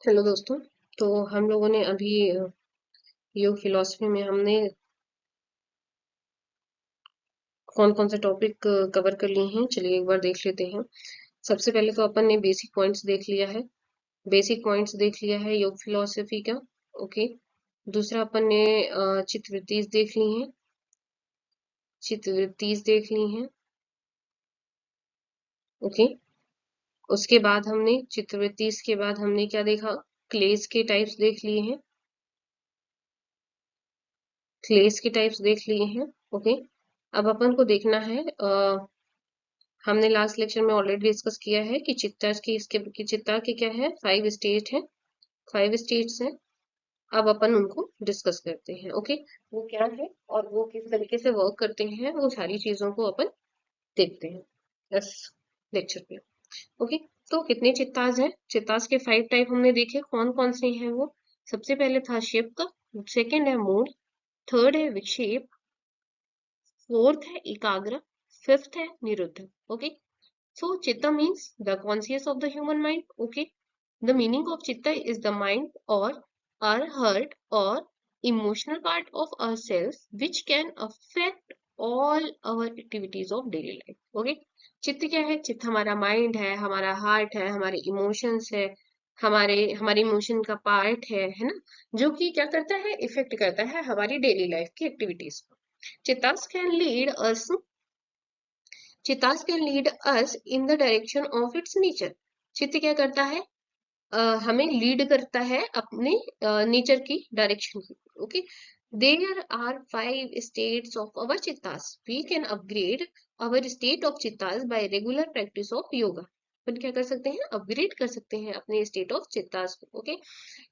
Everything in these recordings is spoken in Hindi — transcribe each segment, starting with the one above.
हेलो दोस्तों। तो हम लोगों ने अभी योग फिलॉसफी में हमने कौन कौन से टॉपिक कवर कर लिए हैं, चलिए एक बार देख लेते हैं। सबसे पहले तो अपन ने बेसिक पॉइंट्स देख लिया है। बेसिक पॉइंट्स देख लिया है योग फिलॉसफी का। ओके। दूसरा अपन ने चित्तवृत्तीज देख ली हैं। चित्तवृत्तीज देख ली हैं। ओके। उसके बाद हमने चित्तवृत्तीज के बाद हमने क्या देखा? क्लेस के टाइप्स देख लिए हैं। क्लेस के टाइप्स देख लिए हैं। ओके। अब अपन को देखना है, हमने लास्ट लेक्चर में ऑलरेडी डिस्कस किया है कि चित्ता की चित्ता के क्या है, 5 स्टेट है। 5 स्टेट्स हैं। अब अपन उनको डिस्कस करते हैं। ओके। वो क्या है और वो किस तरीके से वर्क करते हैं, वो सारी चीजों को अपन देखते हैं इस लेक्चर पे। ओके। तो कितने चित्ताज हैं? चित्ताज के 5 टाइप हमने देखे, कौन कौन से हैं वो। सबसे पहले था शिफ्ट, सेकंड है मूड, थर्ड है विक्षेप, फोर्थ है एकाग्र, फिफ्थ है निरुद्ध। Okay. So chitta means the conscious of the human mind. Okay. The meaning of chitta is the mind or our heart or emotional part of ourselves which can affect all our activities of daily life. Okay. चित्त क्या है? चित्त हमारा माइंड है, हमारा हार्ट है, हमारे इमोशंस है, हमारे इमोशन का पार्ट है ना, जो कि क्या करता है, इफेक्ट करता है हमारी डेली लाइफ की एक्टिविटीज को। Chittas can lead us chittas can lead us in the direction of its nature. चित्त क्या करता है? हमें लीड करता है अपने नेचर की डायरेक्शन की। Okay. There are 5 states of our chittas. We can upgrade our state of chittas by regular practice of yoga. अपन क्या कर सकते हैं? अपग्रेड कर सकते हैं अपने स्टेट ऑफ चित्तास को। Okay.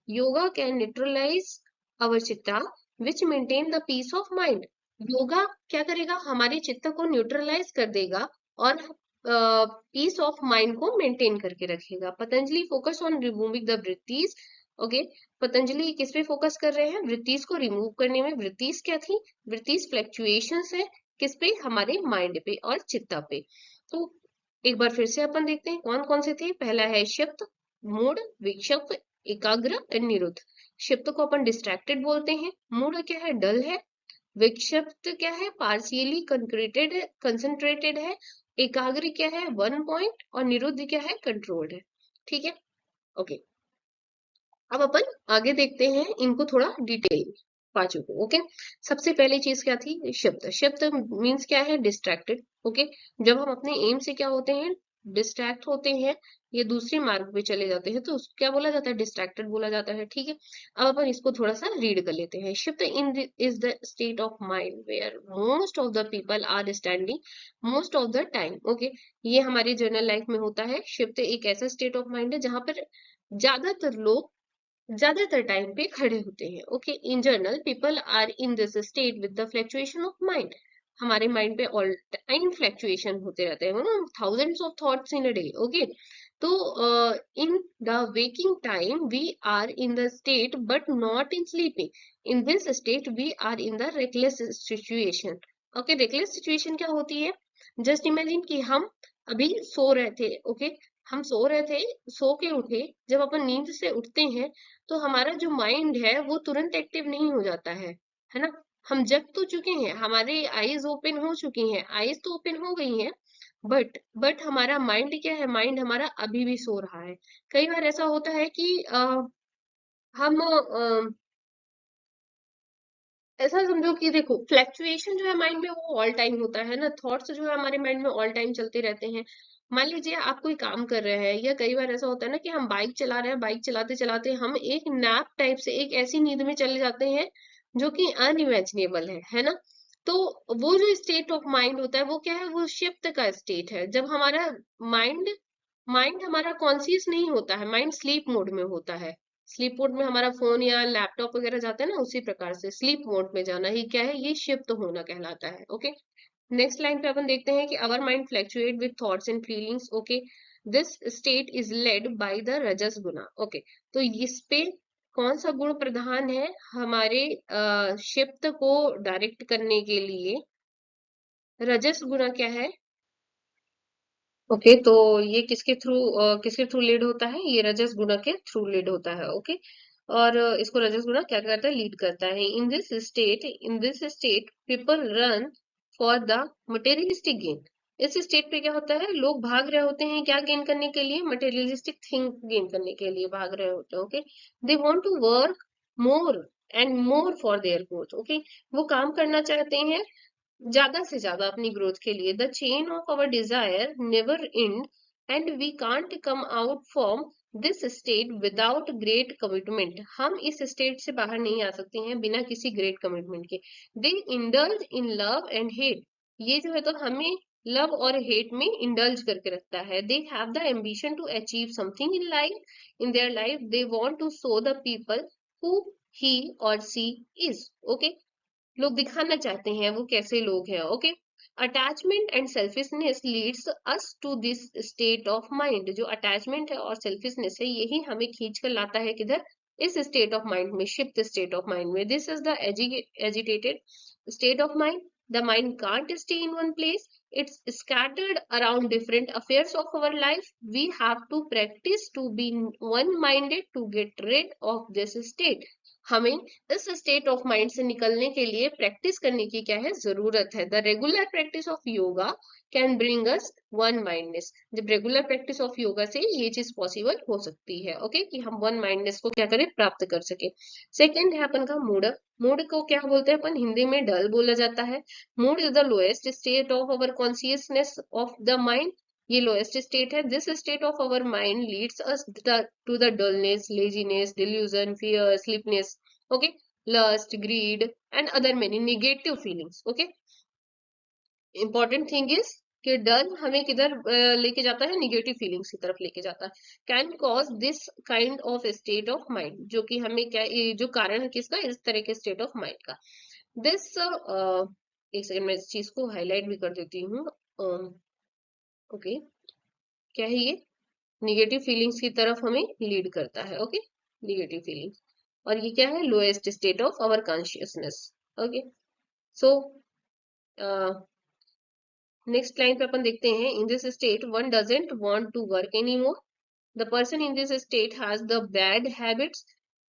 Yoga can neutralize our chitta which maintain the peace of mind. Yoga क्या करेगा? हमारे चित्त को न्यूट्रलाइज कर देगा और पीस ऑफ माइंड को मेंटेन करके रखेगा। Patanjali focus on removing the vrittis. Okay. Patanjali किस पे फोकस कर रहे हैं? वृत्तिज को रिमूव करने में। वृत्तिज क्या थी? वृत्तिज फ्लक्चुएशंस है। किस पे? हमारे माइंड पे और चित्ता पे। तो एक बार फिर से अपन देखते हैं कौन कौन से थे। पहला है शिफ्ट, मूड, विक्षिप्त, एकाग्र एंड निरुद्ध। शिफ्ट को अपन डिस्ट्रैक्टेड बोलते हैं। मूड क्या है? डल है। विक्षिप्त क्या है? पार्शियली कंसंट्रेटेड है। एकाग्र क्या है? One point. और निरुद्ध क्या है? कंट्रोल्ड है। ठीक है। ओके। अब अपन आगे देखते हैं इनको थोड़ा डिटेल पांचों को। ओके। सबसे पहली चीज क्या थी? शब्द। शब्द मीन्स क्या है? डिस्ट्रैक्टेड। ओके। जब हम अपने एम से क्या होते हैं? डिस्ट्रैक्ट होते हैं, ये दूसरे मार्ग पे चले जाते हैं, तो उसको क्या बोला जाता है? डिस्ट्रैक्टेड बोला जाता है। ठीक है। अब अपन इसको थोड़ा सा रीड कर लेते हैं। Shift in is the state of mind where most of the people are standing most of the time. Okay. ये हमारी जर्नल लाइफ में होता है। शिफ्ट एक ऐसा स्टेट ऑफ माइंड है जहां पर ज्यादातर लोग ज्यादातर टाइम पे खड़े होते हैं। Okay. In general people are in this state with the fluctuation of mind. हमारे माइंड पे ऑल टाइम फ्लक्चुएशन होते रहते हैं, thousands of thoughts in a day. Okay. तो in the waking time we are in the state but not in sleeping. In this state we are in the reckless situation. Okay. Reckless situation क्या होती है? जस्ट इमेजिन कि हम अभी सो रहे थे। ओके। हम सो रहे थे, सो के उठे। जब अपन नींद से उठते हैं तो हमारा जो माइंड है वो तुरंत एक्टिव नहीं हो जाता है ना। हम जग तो चुके हैं, हमारे आईज ओपन हो चुकी हैं, आईज तो ओपन हो गई हैं, बट हमारा माइंड क्या है? माइंड हमारा अभी भी सो रहा है। कई बार ऐसा होता है कि हम ऐसा समझो कि देखो, फ्लैक्चुएशन जो है माइंड में वो ऑल टाइम होता है ना। थॉट्स जो है हमारे माइंड में ऑल टाइम चलते रहते हैं। मान लीजिए आप कोई काम कर रहे हैं, या कई बार ऐसा होता है ना कि हम बाइक चला रहे हैं, बाइक चलाते चलाते हम एक नैप टाइप से एक ऐसी नींद में चले जाते हैं जो कि अनइमेजिनेबल है ना। तो वो जो स्टेट ऑफ माइंड होता है वो क्या है? वो शिफ्ट का स्टेट है, जब हमारा माइंड माइंड हमारा कॉन्शियस नहीं होता है, माइंड स्लीप मोड में होता है। स्लीप मोड में हमारा फोन या लैपटॉप वगैरह जाता है ना, उसी प्रकार से स्लीप मोड में जाना ही क्या है? ये शिफ्ट होना कहलाता है। ओके। नेक्स्ट लाइन पे अपन देखते हैं कि our mind fluctuate with thoughts and feelings. Okay. This state is led by the rajas guna. Okay. तो इस पे कौन सा गुण प्रधान है हमारे शिफ्ट को डायरेक्ट करने के लिए? रजस गुना क्या है? ओके, तो ये किसके थ्रू लीड होता है? ये रजस गुणा के थ्रू लीड होता है। ओके, और इसको रजस गुणा क्या करता है? लीड करता है। In this state people run for the materialistic gain. इस स्टेट पे क्या होता है? लोग भाग रहे होते हैं क्या गेन करने के लिए? मटेरियलिस्टिक थिंग गेन करने के लिए भाग रहे होते हैं। Okay, they want to work more and more for their growth. Okay, वो काम करना चाहते हैं ज्यादा से ज्यादा अपनी ग्रोथ के लिए। The chain of our desire never end and we can't come out from this state without great commitment. हम इस स्टेट से बाहर नहीं आ सकते हैं बिना किसी ग्रेट कमिटमेंट के। They indulge in love and hate. ये जो है तो हमें लव और हेट में इंडल्ज करके रखता है। They have the ambition to achieve something in life, in their life. They want to show the people who he or she is. Okay, लोग दिखाना चाहते हैं वो कैसे लोग हैं। Okay, attachment and selfishness leads us to this state of mind. जो अटैचमेंट है और सेल्फिशनेस है यही हमें खींच कर लाता है किधर? इस स्टेट ऑफ माइंड में, शिफ्ट स्टेट ऑफ माइंड में। This is the agitated state of mind. The mind can't stay in one place, it's scattered around different affairs of our life. We have to practice to be one minded to get rid of this state. हमें इस स्टेट ऑफ माइंड से निकलने के लिए प्रैक्टिस करने की क्या है? जरूरत है। The regular practice of yoga can bring us one mindness. जब रेगुलर प्रैक्टिस ऑफ योगा से ये चीज पॉसिबल हो सकती है। ओके, कि हम वन माइंडनेस को क्या करें? प्राप्त कर सके। सेकेंड है अपन का मूड। मूड को क्या बोलते हैं अपन? हिंदी में डल बोला जाता है। Mood is the lowest state of our consciousness of the mind. ये लोएस्ट स्टेट है। This state of our mind leads us to the dullness, laziness, delusion, fear, sleepiness, okay, lust, greed and other many negative feelings. Okay, important thing is कि डल हमें किधर लेके जाता है? निगेटिव फीलिंग्स की तरफ लेके जाता है। Can cause this kind of state of mind, जो कि हमें क्या, ये जो कारण है किसका? इस तरह के स्टेट ऑफ माइंड का। दिस एक सेकंड, मैं इस चीज को हाईलाइट भी कर देती हूँ। ओके, क्या है ये? निगेटिव फीलिंग्स की तरफ हमें लीड करता है। Okay, negative feelings. और ये क्या है? Lowest state of our consciousness. Okay, so next line पे अपन देखते हैं। In this state one doesn't want to work any more. The person in this state has the bad habits.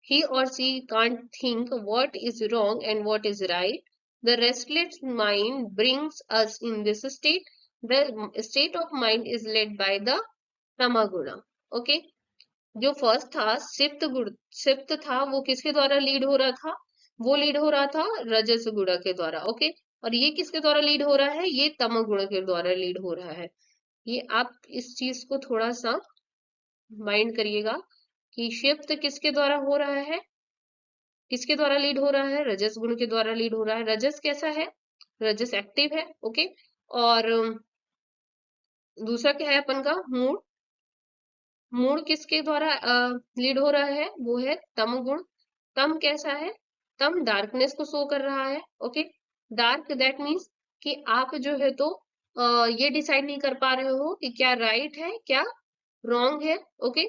He or she can't think what is wrong and what is right. The restless mind brings us in this state. The state of mind is led by the तमगुण। Okay, जो फर्स्ट था सिप्त गुण, सिप्त था वो किसके द्वारा लीड हो रहा था? वो लीड हो रहा था रजस गुण के द्वारा। ओके, और ये किसके द्वारा लीड हो रहा है? ये तम गुण के द्वारा लीड हो रहा है। ये आप इस चीज को थोड़ा सा माइंड करिएगा कि शिफ्ट किसके द्वारा हो रहा है? किसके द्वारा लीड हो रहा है? रजस गुण के द्वारा लीड हो रहा है। रजस कैसा है? रजस एक्टिव है। ओके, और दूसरा क्या है अपन का? मूड। मूड किसके द्वारा लीड हो रहा है? वो है तम गुण। तम कैसा है? तम डार्कनेस को शो कर रहा है। ओके, डार्क दैट मीन्स कि आप जो है तो ये डिसाइड नहीं कर पा रहे हो कि क्या राइट है क्या रॉन्ग है। ओके,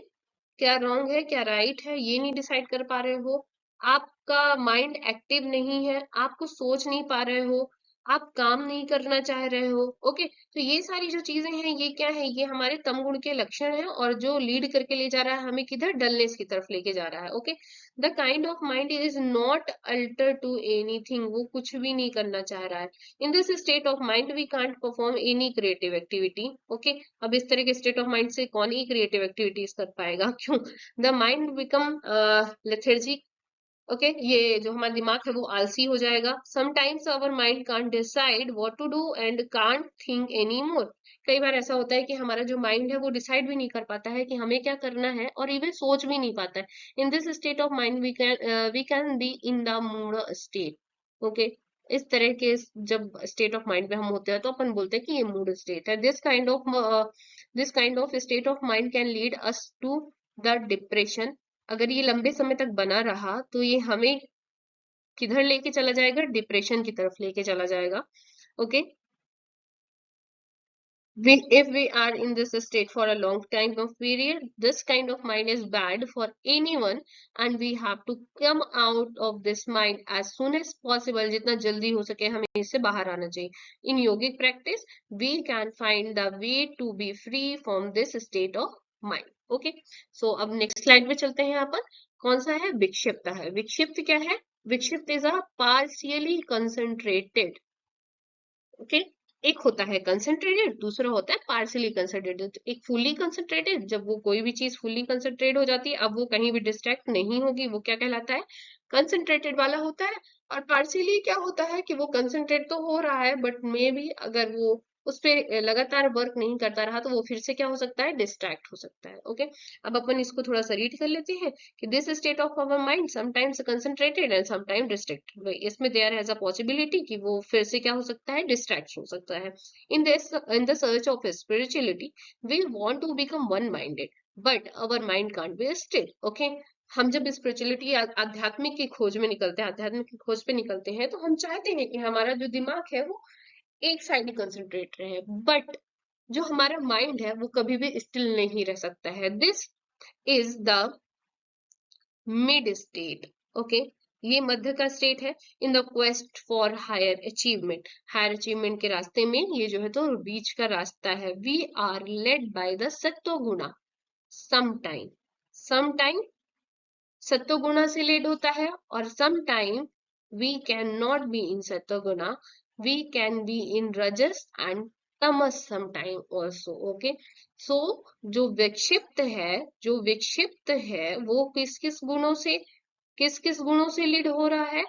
क्या रॉन्ग है क्या राइट है ये नहीं डिसाइड कर पा रहे हो। आपका माइंड एक्टिव नहीं है, आप कुछ सोच नहीं पा रहे हो, आप काम नहीं करना चाह रहे हो। ओके, तो ये सारी जो चीजें हैं ये क्या है? ये हमारे तम गुण के लक्षण हैं और जो लीड करके ले जा रहा है हमें किधर? डलनेस की तरफ लेके जा रहा है। Okay, the kind of mind is not alter to anything. वो कुछ भी नहीं करना चाह रहा है। In this state of mind we can't perform any creative activity. Okay, अब इस तरह के स्टेट ऑफ माइंड से कौन ही क्रिएटिव एक्टिविटीज कर पाएगा? क्यों? The mind become lethargic. Okay, ये जो हमारा दिमाग है वो आलसी हो जाएगा। Sometimes our mind can't decide what to do and can't think any more. कई बार ऐसा होता है कि हमारा जो माइंड है वो डिसाइड भी नहीं कर पाता है कि हमें क्या करना है और इवन सोच भी नहीं पाता है। In this state of mind we can be in the mood state. Okay, इस तरह के जब स्टेट ऑफ माइंड में हम होते हैं तो अपन बोलते हैं कि ये मूड स्टेट है। This kind of state of mind can lead us to the depression. अगर ये लंबे समय तक बना रहा तो ये हमें किधर लेके चला जाएगा? डिप्रेशन की तरफ लेके चला जाएगा। Okay, If we are in this state for a long time of period, this kind of mind is bad for anyone, and we have to come out of this mind as soon as possible. जितना जल्दी हो सके हमें इससे बाहर आना चाहिए. In yogic practice, we can find the way to be free from this state of mind. Okay, so अब next slide पे चलते हैं. यहाँ पर कौन सा है? विक्षिप्त है. विक्षिप्त क्या है? विक्षिप्त is a partially concentrated. Okay, एक होता है कंसंट्रेटेड, दूसरा होता है पार्शियली कंसंट्रेटेड. एक फुली कंसंट्रेटेड, जब वो कोई भी चीज फुली कंसंट्रेट हो जाती है, अब वो कहीं भी डिस्ट्रैक्ट नहीं होगी, वो क्या कहलाता है? कंसंट्रेटेड वाला होता है. और पार्शियली क्या होता है कि वो कंसंट्रेट तो हो रहा है, बट मे बी अगर वो उस पे लगातार वर्क नहीं करता रहा तो वो फिर से क्या हो सकता है? डिस्ट्रैक्ट हो सकता है. ओके, अब अपन इसको थोड़ा सा रीड कर लेते हैं कि this state of our mind sometimes concentrated and sometime distracted. इसमें देयर हैज अ पॉसिबिलिटी कि वो फिर से क्या हो सकता है? डिस्ट्रैक्ट हो सकता है. In the search of spirituality we want to become one minded, but our mind can't be still. Okay, हम जब स्पिरिचुअलिटी आध्यात्मिक की खोज में निकलते हैं, आध्यात्मिक की खोज पे निकलते हैं, तो हम चाहते हैं कि हमारा जो दिमाग है वो एक साइड कंसंट्रेट रहे, बट जो हमारा माइंड है वो कभी भी स्टिल नहीं रह सकता है. This is the mid state. Okay, ये मध्य का स्टेट है. In the quest for higher achievement, higher achievement के रास्ते में ये जो है तो बीच का रास्ता है. We are led by the sattva guna. Sometime सत्व गुणा से लेड होता है, और sometime we can not be in सत्व गुणा, वी कैन बी इन रजस and Tamas sometime also. Okay, सो जो विक्षिप्त है वो किस किस गुणों से लीड हो रहा है?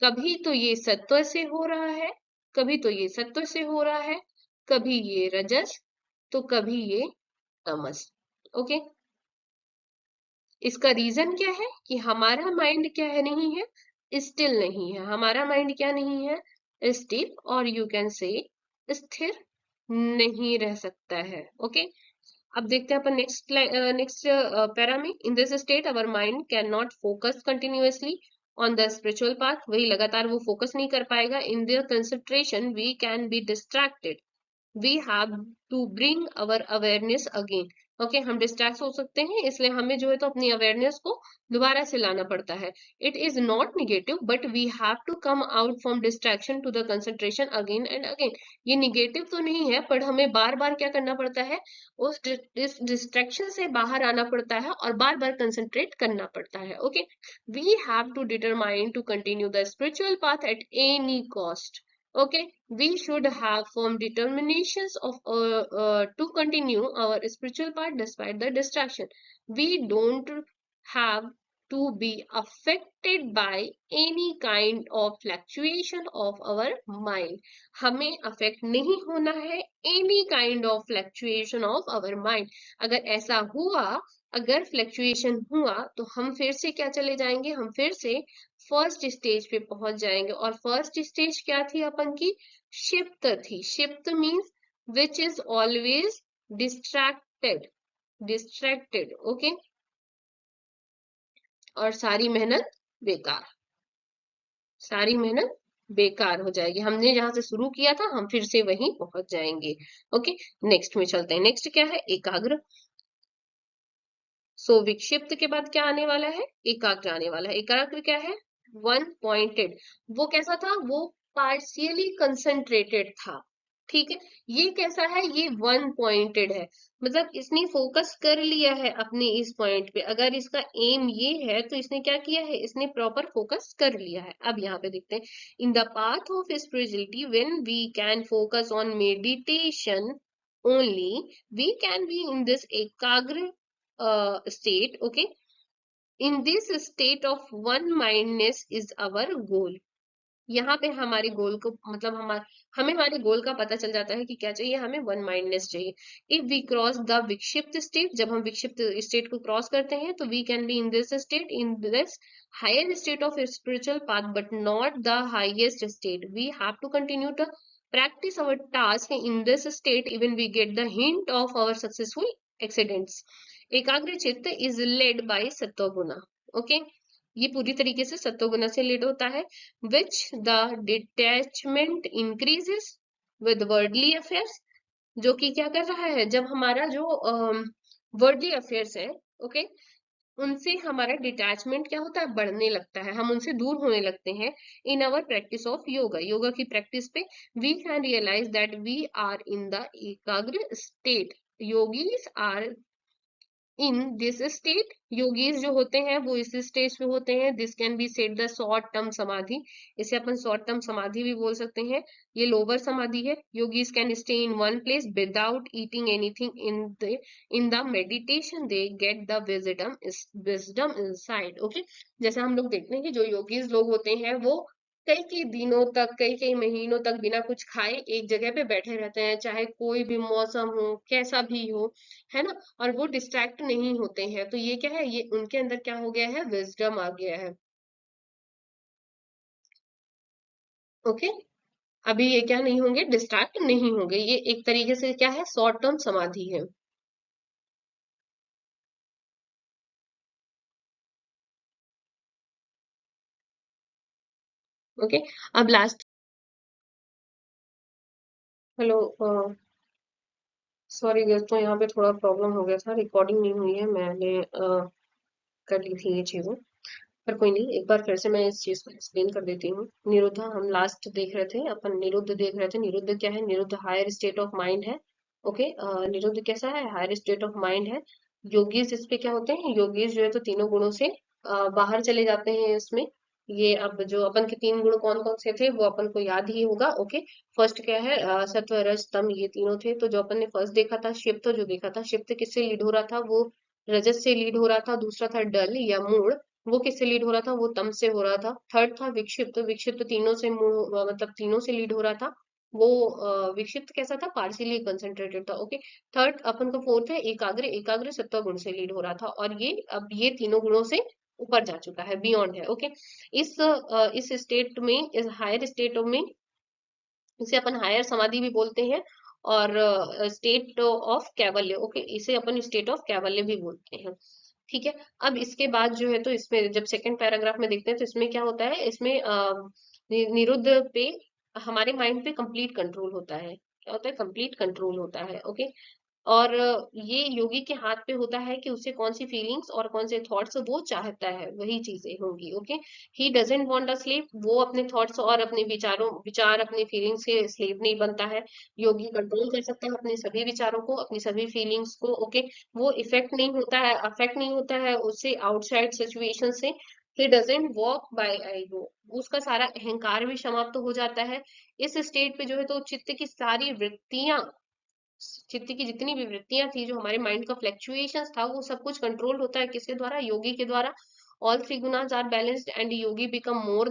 कभी तो ये सत्व से हो रहा है, कभी तो ये सत्व से हो रहा है, कभी ये रजस, तो कभी ये तमस. ओके, इसका रीजन क्या है? कि हमारा माइंड क्या है? नहीं है, स्टिल नहीं है. हमारा माइंड क्या नहीं है? स्टिल, और यू कैन से स्थिर नहीं रह सकता है. ओके, अब देखते हैं अपन नेक्स्ट पैरा में. In this state our mind can not focus continuously on the spiritual path. वही लगातार वो फोकस नहीं कर पाएगा. In their concentration we can be distracted. We have to bring our awareness again. Okay, हम डिस्ट्रैक्ट हो सकते हैं, इसलिए हमें जो है तो अपनी अवेयरनेस को दोबारा से लाना पड़ता है. It is not negative, but we have to come out from distraction to the concentration again and again. ये निगेटिव तो नहीं है, पर हमें बार बार क्या करना पड़ता है? उस डिस्ट्रैक्शन से बाहर आना पड़ता है और बार बार कंसंट्रेट करना पड़ता है. Okay, we have to determine to continue the spiritual path at any cost. Okay, we should have firm determinations of to continue our spiritual path despite the distraction. We don't have to be affected by any kind of fluctuation of our mind. हमें affect नहीं होना है any kind of fluctuation of our mind. अगर ऐसा हुआ, अगर फ्लक्चुएशन हुआ, तो हम फिर से क्या चले जाएंगे? हम फिर से फर्स्ट स्टेज पे पहुंच जाएंगे. और फर्स्ट स्टेज क्या थी अपन की? शिफ्ट थी. Shift means which is always distracted. Okay, और सारी मेहनत बेकार हो जाएगी. हमने जहां से शुरू किया था हम फिर से वहीं पहुंच जाएंगे. ओके, नेक्स्ट में चलते हैं. नेक्स्ट क्या है? एकाग्र. सो विक्षिप्त के बाद क्या आने वाला है? एकाग्र आने वाला है. एकाग्र क्या है? One pointed. वो कैसा था? वो पार्शियली कंसंट्रेटेड था. ठीक है, ये कैसा है? ये वन पॉइंटेड है, मतलब इसने फोकस कर लिया है अपने इस पॉइंट पे. अगर इसका एम ये है तो इसने क्या किया है? इसने प्रॉपर फोकस कर लिया है. अब यहाँ पे देखते हैं. In the path of spirituality when we can focus on meditation only, we can be in this एकाग्र state. Okay, in this state of one mindedness is our goal. यहाँ पे हमारे गोल को मतलब हमें हमारे गोल का पता चल जाता है कि क्या चाहिए? हमें वन माइंडनेस चाहिए. इफ वी क्रॉस द विक्षिप्त स्टेट, जब हम विक्षिप्त स्टेट को क्रॉस करते हैं, तो we can be in this state, in this higher state of spiritual path, but not the highest state. We have to continue to practice our task in this state even we get the hint of our successful accidents. एकाग्र चित्त इज लेड बाय सत्वगुणा. ओके, ये पूरी तरीके से सत्वगुणा से लेड होता है. Which the detachment increases with worldly affairs. जो कि क्या कर रहा है, जब हमारा जो वर्ल्डली अफेयर्स है, ओके, उनसे हमारा डिटैचमेंट क्या होता है, बढ़ने लगता है, हम उनसे दूर होने लगते हैं। In our practice of yoga, yoga की प्रैक्टिस पे we can realise that we are in the एकाग्र state, yogis are in this state, yogis जो होते हैं वो इस स्टेज पे होते हैं। This can be said the short term समाधि, इसे अपन शॉर्ट टर्म समाधि भी बोल सकते हैं, ये लोअर समाधि है। Yogis can stay in one place without eating anything in the meditation, they get the wisdom inside, okay. जैसे हम लोग देखते हैं कि जो योगीज लोग होते हैं वो कई कई दिनों तक, कई कई महीनों तक बिना कुछ खाए एक जगह पे बैठे रहते हैं, चाहे कोई भी मौसम हो, कैसा भी हो, है ना, और वो डिस्ट्रैक्ट नहीं होते हैं। तो ये क्या है, ये उनके अंदर क्या हो गया है, विजडम आ गया है, ओके। अभी ये क्या नहीं होंगे, डिस्ट्रैक्ट नहीं होंगे, ये एक तरीके से क्या है, शॉर्ट टर्म समाधि है, ओके। अब लास्ट, हेलो, सॉरी दोस्तों, यहाँ पे थोड़ा प्रॉब्लम हो गया था, रिकॉर्डिंग नहीं हुई है, मैंने कर ली थी ये चीजें, पर कोई नहीं, एक बार फिर से मैं इस चीज को एक्सप्लेन कर देती हूँ। निरुद्ध हम लास्ट देख रहे थे, अपन निरुद्ध देख रहे थे। निरुद्ध क्या है, निरुद्ध हायर स्टेट ऑफ माइंड है, ओके। निरुद्ध कैसा है, हायर स्टेट ऑफ माइंड है। योगीज इस पे क्या होते हैं, योगीज जो है तो तीनों गुणों से बाहर चले जाते हैं इसमें। ये अब जो अपन के तीन गुण कौन कौन से थे वो अपन को याद ही होगा, ओके। फर्स्ट क्या है, सत्व रज तम, ये तीनों थे। तो जो अपन ने फर्स्ट देखा था, शिफ्ट जो देखा था, शिफ्ट किससे लीड हो रहा था, वो रजत से लीड हो रहा था। दूसरा था डल या मूड, वो किससे लीड हो रहा था, वो तम से हो रहा था। थर्ड था विक्षिप्त, विक्षिप्त तीनों से मतलब तीनों से लीड हो रहा था। वो विक्षिप्त कैसा था, पार्शियली कंसंट्रेटेड था, ओके। थर्ड अपन का फोर्थ है एकाग्र, एकाग्र सत्व गुण से लीड हो रहा था, और ये अब ये तीनों गुणों से ऊपर जा चुका है, बियॉन्ड है, ओके। इस स्टेट में, इस हायर स्टेट में, इसे अपन हायर समाधि भी बोलते हैं, और स्टेट ऑफ कैवल्य, ओके, इसे अपन स्टेट ऑफ कैवल्य भी बोलते हैं, ठीक है। अब इसके बाद जो है तो इसमें जब सेकंड पैराग्राफ में देखते हैं तो इसमें क्या होता है, इसमें निरुद्ध पे हमारे माइंड पे कंप्लीट कंट्रोल होता है, क्या होता है, कंप्लीट कंट्रोल होता है, ओके। और ये योगी के हाथ पे होता है कि उसे कौन सी फीलिंग्स और कौन से थॉट्स वो चाहता है, वही चीजें होंगी, okay. He doesn't want a slave, वो अपने थॉट्स और अपने विचार अपनी फीलिंग्स के स्लेव नहीं बनता है। योगी कंट्रोल कर सकता है अपने सभी विचारों को, अपनी सभी फीलिंग्स को, ओके। वो इफेक्ट नहीं होता है, अफेक्ट नहीं होता है उससे आउटसाइड सिचुएशन से। He doesn't walk bye ego, उसका सारा अहंकार भी समाप्त हो जाता है। इस स्टेट पे जो है तो चित्त की सारी वृत्तियां, चित्त की जितनी भी वृत्तियां थी, जो हमारे माइंड का फ्लक्चुएशंस था, वो सब कुछ कंट्रोल होता है किसके द्वारा, योगी के द्वारा। ऑल थ्री गुणास are balanced and yogi become more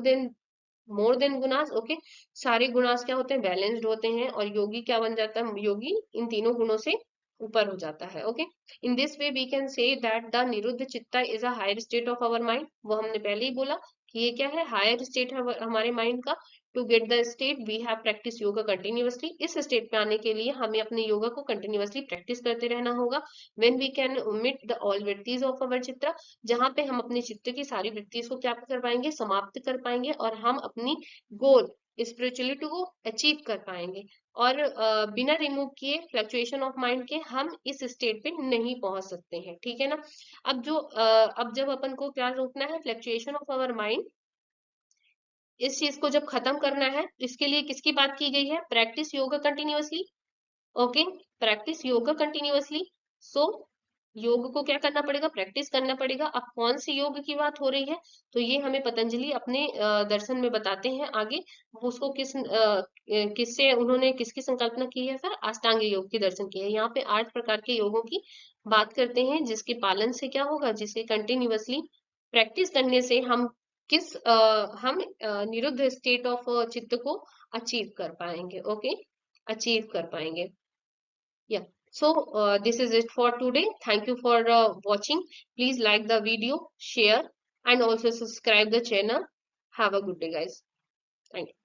than गुणास, ओके। सारे गुणास क्या होते हैं, बैलेंस्ड होते हैं, और योगी क्या बन जाता है, योगी इन तीनों गुणों से ऊपर हो जाता है, okay. In this way we can say that the निरुद्ध चित्ता is a higher state of our mind, वो हमने पहले ही बोला कि ये क्या है, हायर स्टेट है हमारे माइंड का। To get the state we have practice yoga continuously, इस स्टेट पे आने के लिए हमें अपने योगा को कंटिन्यूअसली प्रैक्टिस करते रहना होगा। When we can omit the all वृत्तिज ऑफ अवर चित्त, जहां पे हम अपने चित्त की सारी वृत्तियों को क्या कर पाएंगे, समाप्त कर पाएंगे, और हम अपनी गोल स्पिरिचुअलिटी को अचीव कर पाएंगे। और बिना रिमूव किए फ्लक्चुएशन ऑफ माइंड के हम इस स्टेट पे नहीं पहुंच सकते हैं, ठीक है ना। अब जब अपन को क्या रोकना है, फ्लक्चुएशन ऑफ आवर माइंड, इस चीज को जब खत्म करना है, इसके लिए किसकी बात की गई है, practice yoga continuously, okay. Practice yoga continuously, so योग को क्या करना पड़ेगा, प्रैक्टिस करना पड़ेगा। अब कौन सी योग की बात हो रही है, तो ये हमें पतंजलि अपने दर्शन में बताते हैं आगे। वो उसको किससे उन्होंने किसकी संकल्पना की है, फिर अष्टांग योग की दर्शन की है। यहाँ पे 8 प्रकार के योगों की बात करते हैं, जिसके पालन से क्या होगा, जिसके कंटिन्यूअसली प्रैक्टिस करने से हम निरुद्ध स्टेट ऑफ चित्त को अचीव कर पाएंगे, ओके, अचीव कर पाएंगे। Yeah. So this is it for today. Thank you for watching. Please like the video, share, and also subscribe the channel. Have a good day, guys. Thank you.